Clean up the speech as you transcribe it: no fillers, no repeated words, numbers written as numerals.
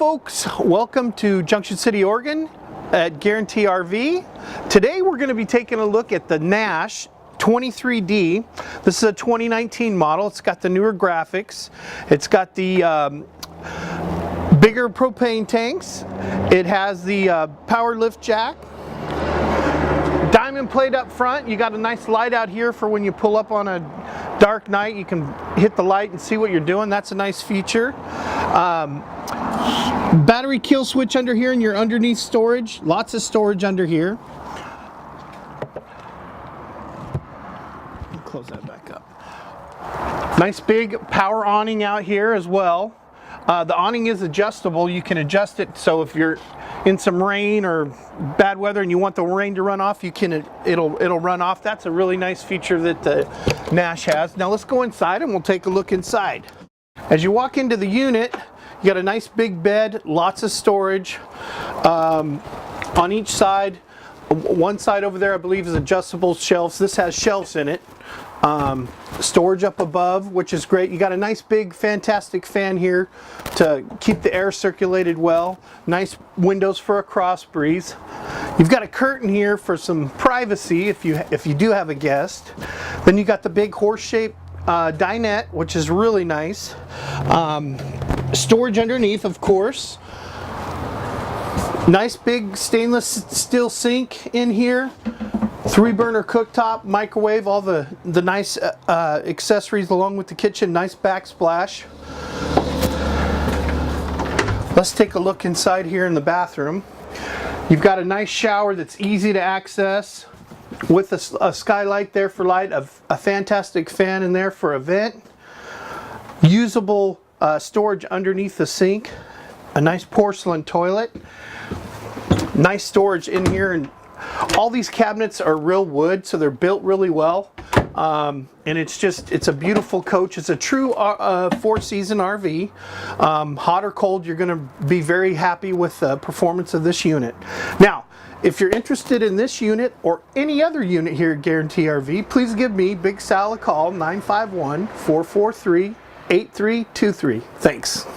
folks, welcome to Junction City, Oregon at Guaranty RV. Today we're going to be taking a look at the Nash 23D. This is a 2019 model. It's got the newer graphics. It's got the bigger propane tanks. It has the power lift jack. Diamond plate up front. You got a nice light out here for when you pull up on a dark night. You can hit the light and see what you're doing. That's a nice feature. Battery kill switch under here in your underneath storage. Lots of storage under here. Close that back up. Nice big power awning out here as well. The awning is adjustable. You can adjust it so if you're in some rain or bad weather and you want the rain to run off, you can it'll run off. That's a really nice feature that the Nash has. Now let's go inside and we'll take a look inside. As you walk into the unit, you got a nice big bed, lots of storage on each side. One side over there I believe is adjustable shelves. This has shelves in it. Storage up above, which is great. You got a nice big fantastic fan here to keep the air circulated well. Nice windows for a cross breeze. You've got a curtain here for some privacy if you do have a guest. Then you got the big horse-shaped dinette, which is really nice. Storage underneath, of course. Nice big stainless steel sink in here. 3-burner cooktop, microwave, all the nice accessories along with the kitchen. Nice backsplash. Let's take a look inside here in the bathroom. You've got a nice shower that's easy to access with a skylight there for light, a fantastic fan in there for a vent. Usable storage underneath the sink. A nice porcelain toilet. Nice storage in here, and all these cabinets are real wood, so they're built really well. And it's a beautiful coach. It's a true 4-season RV. Hot or cold, you're going to be very happy with the performance of this unit. Now, if you're interested in this unit or any other unit here at Guaranty RV, please give me, Big Sal, a call, 951-443-8323. Thanks.